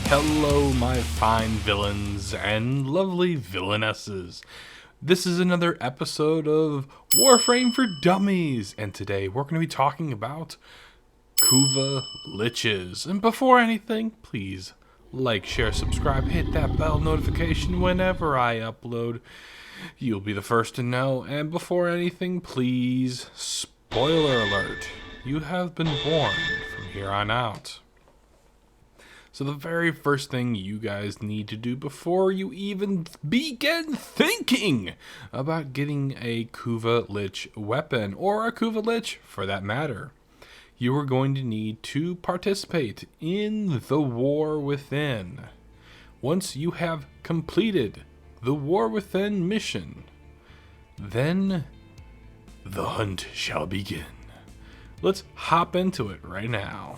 Hello, my fine villains and lovely villainesses. This is another episode of Warframe for Dummies, and today we're going to be talking about Kuva Liches. And before anything, please like, share, subscribe, hit that bell notification whenever I upload. You'll be the first to know. And before anything, please, spoiler alert, you have been warned from here on out. So the very first thing you guys need to do before you even begin thinking about getting a Kuva Lich weapon, or a Kuva Lich for that matter, you are going to need to participate in the War Within. Once you have completed the War Within mission, then the hunt shall begin. Let's hop into it right now.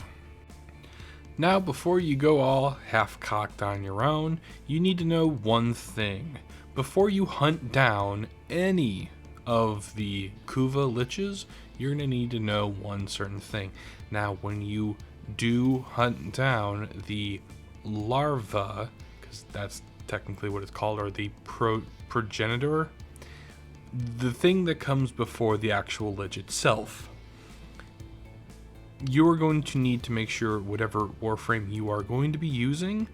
Now, before you go all half-cocked on your own, you need to know one thing. Before you hunt down any of the Kuva Liches, you're going to need to know one certain thing. Now, when you do hunt down the larva, because that's technically what it's called, or the progenitor, the thing that comes before the actual lich itself, you are going to need to make sure whatever Warframe you are going to be using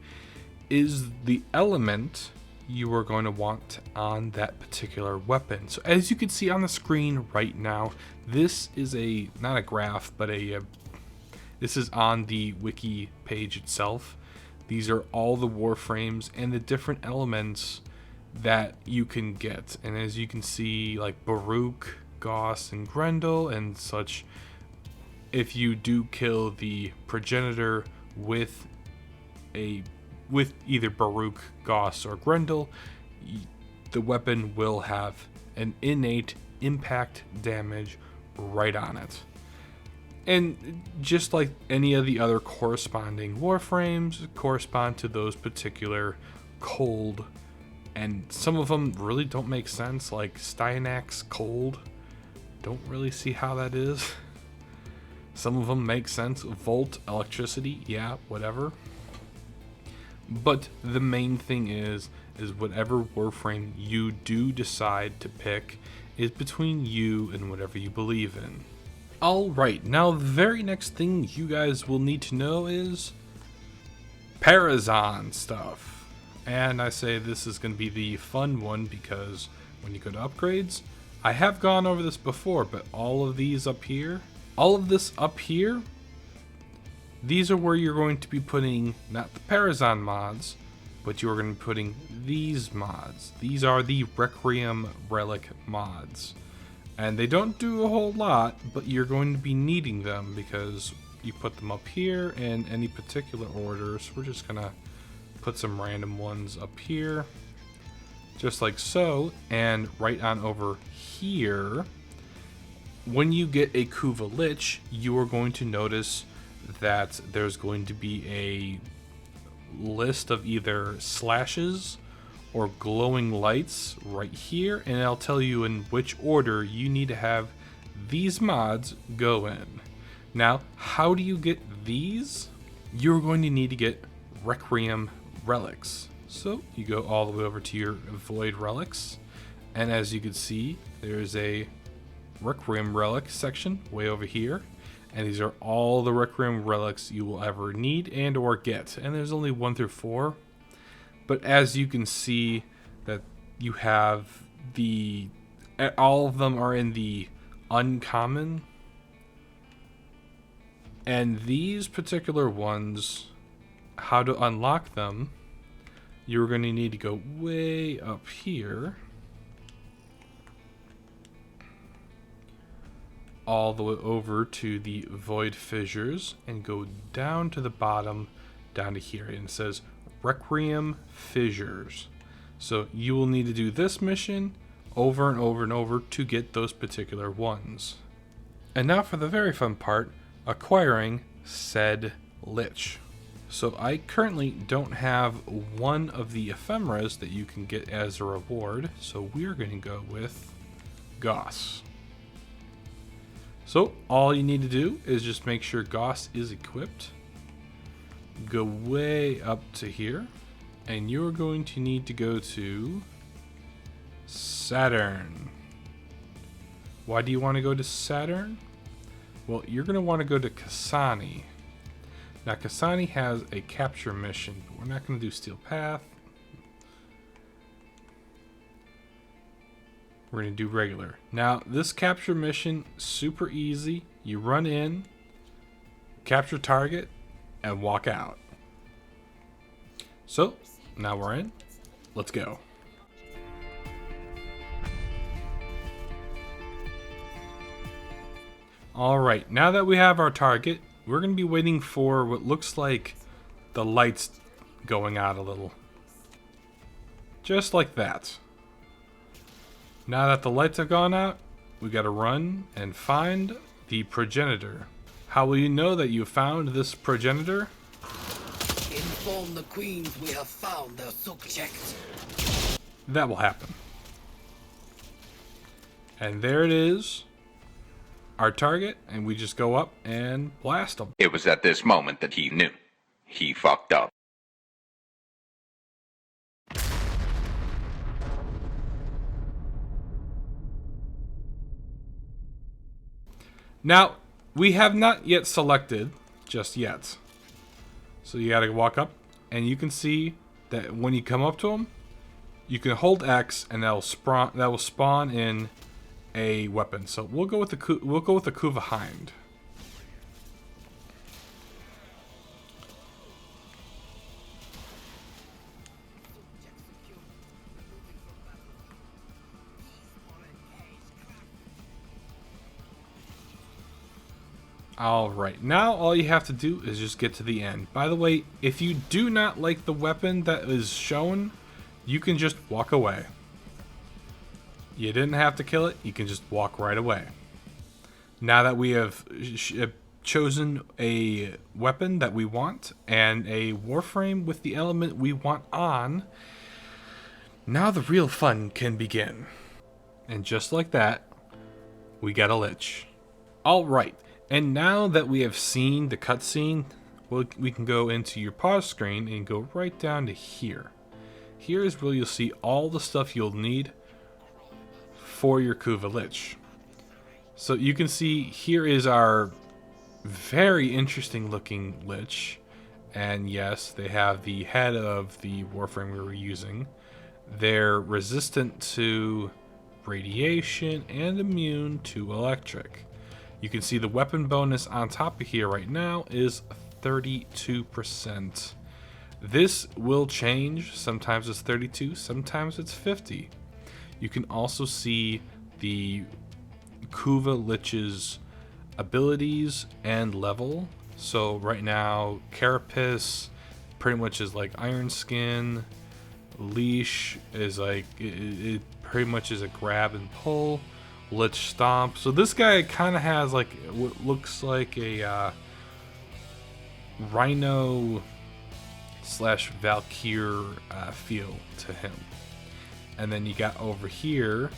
is the element you are going to want on that particular weapon. So as you can see on the screen right now, this is not a graph, but this is on the wiki page itself. These are all the Warframes and the different elements that you can get. And as you can see, like Baruch, Gauss, and Grendel and such, if you do kill the progenitor with either Baruch, Gauss, or Grendel, the weapon will have an innate impact damage right on it. And just like any of the other corresponding Warframes correspond to those particular cold, and some of them really don't make sense, like Steinach's cold. Don't really see how that is. Some of them make sense. Volt, electricity, yeah, whatever. But the main thing is whatever Warframe you do decide to pick is between you and whatever you believe in. Alright, now the very next thing you guys will need to know is Parazon stuff. And I say this is going to be the fun one because when you go to upgrades, I have gone over this before, but all of this up here, these are where you're going to be putting not the Parazon mods, but you're going to be putting these mods. These are the Requiem Relic mods. And they don't do a whole lot, but you're going to be needing them because you put them up here in any particular order. So we're just going to put some random ones up here, just like so, and right on over here. When you get a Kuva Lich, you are going to notice that there's going to be a list of either slashes or glowing lights right here, and I'll tell you in which order you need to have these mods go in. Now, how do you get these? You're going to need to get Requiem Relics. So you go all the way over to your Void Relics, and as you can see, there's a Requiem Relic section way over here, and these are all the Requiem Relics you will ever need and or get, and there's only 1 through 4. But as you can see, that you have all of them are in the uncommon, and these particular ones, how to unlock them, you're going to need to go way up here, all the way over to the Void Fissures, and go down to the bottom, down to here, and it says Requiem Fissures. So you will need to do this mission over and over and over to get those particular ones. And now for the very fun part, acquiring said Lich. So I currently don't have one of the ephemeras that you can get as a reward, so we're going to go with Gauss. So all you need to do is just make sure Gauss is equipped. go way up to here, and you're going to need to go to Saturn. Why do you want to go to Saturn? Well, you're going to want to go to Kasani. Now, Kasani has a capture mission, but we're not going to do Steel Path. We're going to do regular. Now, this capture mission, super easy. You run in, capture target, and walk out. So, now we're in. Let's go. Alright, now that we have our target, we're going to be waiting for what looks like the lights going out a little. Just like that. Now that the lights have gone out, we got to run and find the progenitor. How will you know that you found this progenitor? Inform the queens we have found their subject. That will happen. And there it is. Our target, and we just go up and blast them. It was at this moment that he knew. He fucked up. Now, we have not yet selected just yet. So you gotta walk up, and you can see that when you come up to them, you can hold X, and that will spawn in a weapon. So we'll go with the Kuva Hind. Alright, now all you have to do is just get to the end. By the way, if you do not like the weapon that is shown, you can just walk away. You didn't have to kill it, you can just walk right away. Now that we have chosen a weapon that we want and a Warframe with the element we want on, now the real fun can begin. And just like that, we got a Liche. Alright, and now that we have seen the cutscene, we can go into your pause screen and go right down to here. Here is where you'll see all the stuff you'll need for your Kuva Liche. So you can see here is our very interesting looking Liche, and yes, they have the head of the Warframe we were using. They're resistant to radiation and immune to electric. You can see the weapon bonus on top of here right now is 32%. This will change. Sometimes it's 32, sometimes it's 50. You can also see the Kuva Liche's abilities and level. So right now, Carapace pretty much is like Iron Skin. Liche is like, it pretty much is a grab and pull. Liche Stomp. So this guy kind of has like what looks like a Rhino slash Valkyr feel to him. And then you got over here,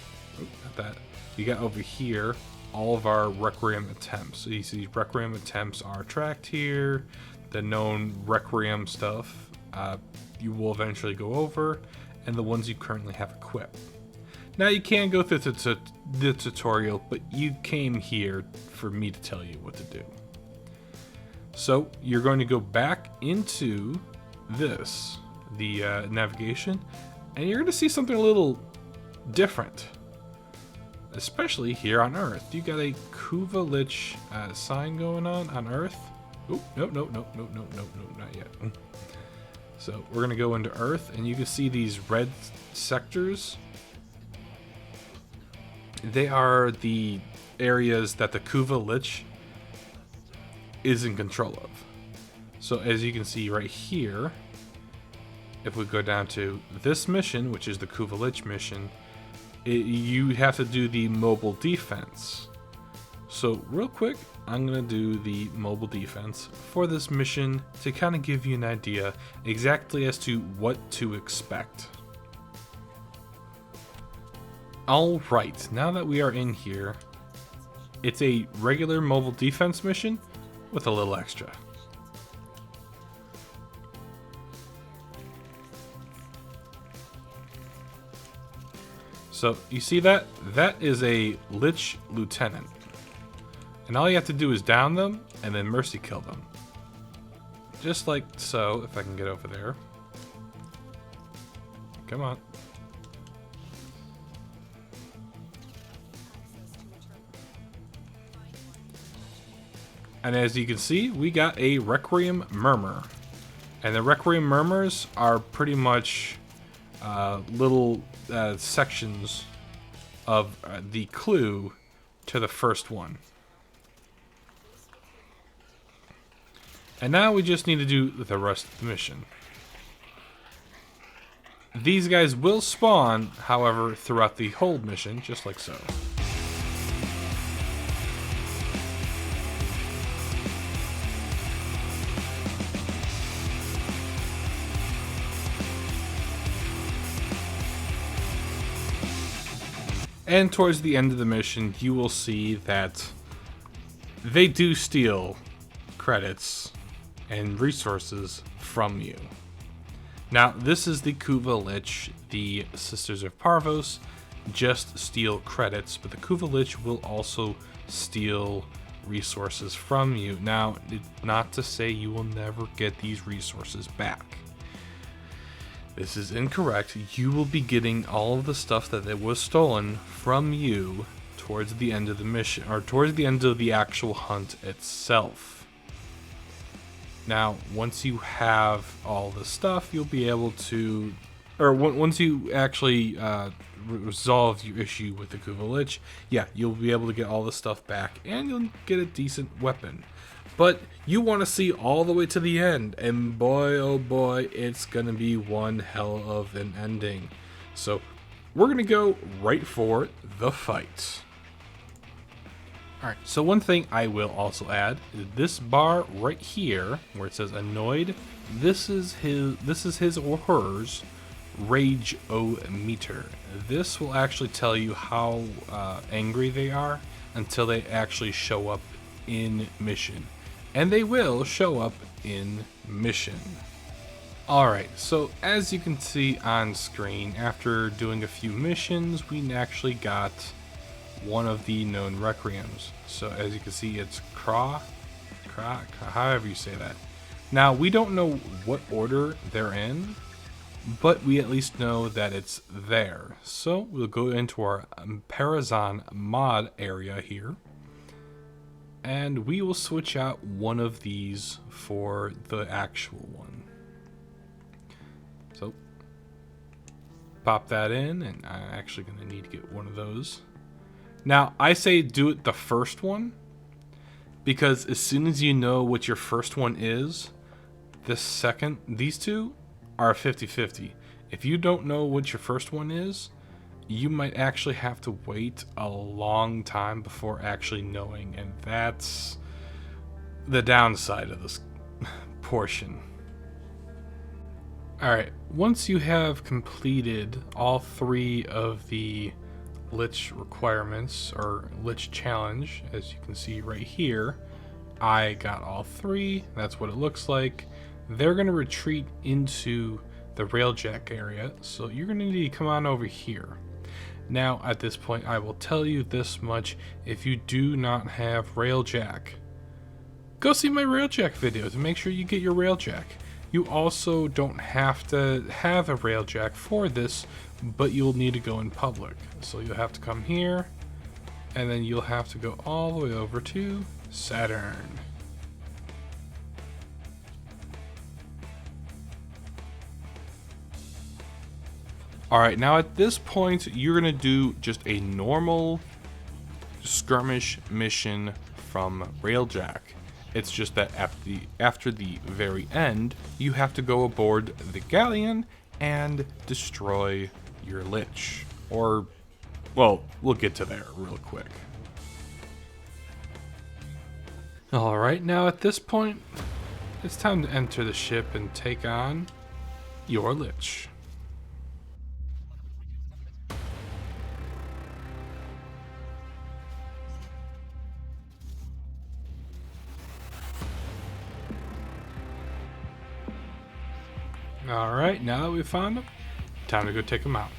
not that, you got over here all of our Requiem attempts. So you see Requiem attempts are tracked here. The known Requiem stuff you will eventually go over, and the ones you currently have equipped. Now you can go through the tutorial, but you came here for me to tell you what to do. So you're going to go back into this, the navigation, and you're going to see something a little different, especially here on Earth. You got a Kuva Liche sign going on Earth. Oh, no, not yet. So we're going to go into Earth, and you can see these red sectors. They are the areas that the Kuva Liche is in control of. So as you can see right here, if we go down to this mission, which is the Kuva Liche mission, you have to do the mobile defense. So real quick, I'm going to do the mobile defense for this mission to kind of give you an idea exactly as to what to expect. Alright, now that we are in here, it's a regular mobile defense mission with a little extra. So you see that? That is a Lich Lieutenant. And all you have to do is down them and then mercy kill them. Just like so, if I can get over there. Come on. And as you can see, we got a Requiem Murmur. And the Requiem Murmurs are pretty much little sections of the clue to the first one. And now we just need to do the rest of the mission. These guys will spawn, however, throughout the whole mission, just like so. And towards the end of the mission, you will see that they do steal credits and resources from you. Now, this is the Kuva Lich. The Sisters of Parvos just steal credits, but the Kuva Lich will also steal resources from you. Now, not to say you will never get these resources back. This is incorrect. You will be getting all of the stuff that it was stolen from you towards the end of the mission, or towards the end of the actual hunt itself. Now, once you have all the stuff, you'll be able to, or once you actually resolve your issue with the Kuva Lich, yeah, you'll be able to get all the stuff back, and you'll get a decent weapon. But you want to see all the way to the end, and boy, oh boy, it's going to be one hell of an ending. So, we're going to go right for the fight. Alright, so one thing I will also add is this bar right here, where it says annoyed, this is his or hers rage-o-meter. This will actually tell you how angry they are until they actually show up in mission. And they will show up in mission. Alright, so as you can see on screen, after doing a few missions, we actually got one of the known Requiems. So as you can see, it's Kra, however you say that. Now, we don't know what order they're in, but we at least know that it's there. So we'll go into our Parazon mod area here, and we will switch out one of these for the actual one. So pop that in, and I'm actually going to need to get one of those. Now, I say do it the first one, because as soon as you know what your first one is, these two are 50-50. If you don't know what your first one is, you might actually have to wait a long time before actually knowing, and that's the downside of this portion. Alright, once you have completed all three of the Lich requirements, or Lich challenge, as you can see right here, I got all three. That's what it looks like. They're going to retreat into the Railjack area, so you're going to need to come on over here. Now, at this point, I will tell you this much: if you do not have Railjack, go see my Railjack video to make sure you get your Railjack. You also don't have to have a Railjack for this, but you'll need to go in public. So you'll have to come here, and then you'll have to go all the way over to Saturn. Alright, now at this point, you're going to do just a normal skirmish mission from Railjack. It's just that after the very end, you have to go aboard the galleon and destroy your Lich. Or, well, we'll get to there real quick. Alright, now at this point, it's time to enter the ship and take on your Lich. Alright, now that we've found them, time to go take them out.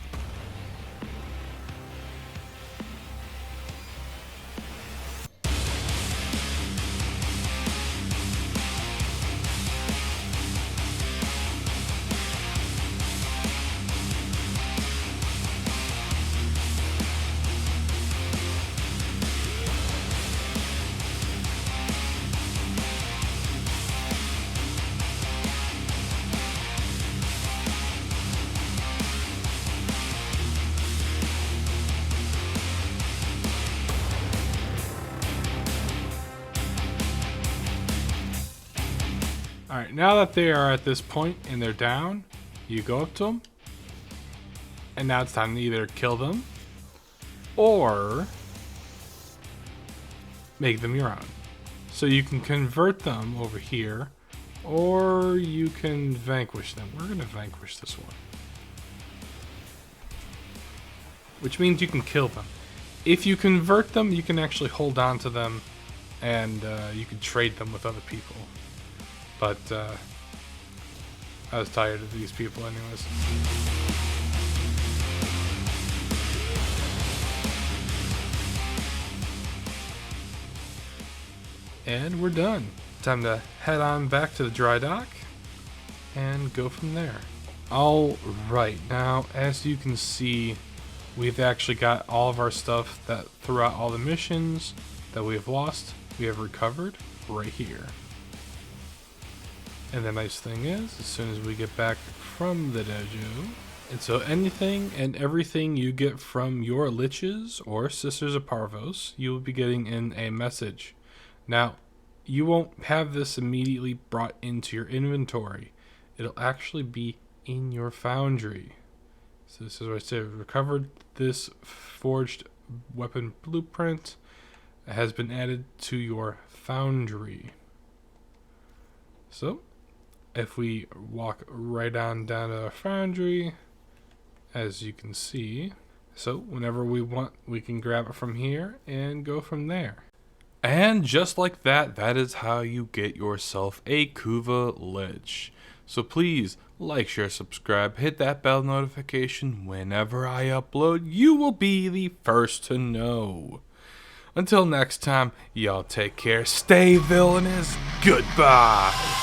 now that they are at this point and they're down, you go up to them, and now it's time to either kill them or make them your own. So you can convert them over here, or you can vanquish them. We're gonna vanquish this one, which means you can kill them. If you convert them, you can actually hold on to them, and you can trade them with other people. But I was tired of these people anyways. And we're done. Time to head on back to the dry dock and go from there. Alright, now as you can see, we've actually got all of our stuff that throughout all the missions that we have lost, we have recovered right here. And the nice thing is, as soon as we get back from the dojo, and so anything and everything you get from your liches or Sisters of Parvos, you will be getting in a message. Now, you won't have this immediately brought into your inventory. It'll actually be in your foundry. So this is what I said. Recovered this forged weapon blueprint. It has been added to your foundry. So, if we walk right on down to our foundry, as you can see, so whenever we want, we can grab it from here and go from there. And just like that, that is how you get yourself a Kuva Liche. So please, like, share, subscribe, hit that bell notification. Whenever I upload, you will be the first to know. Until next time, y'all take care, stay villainous, goodbye!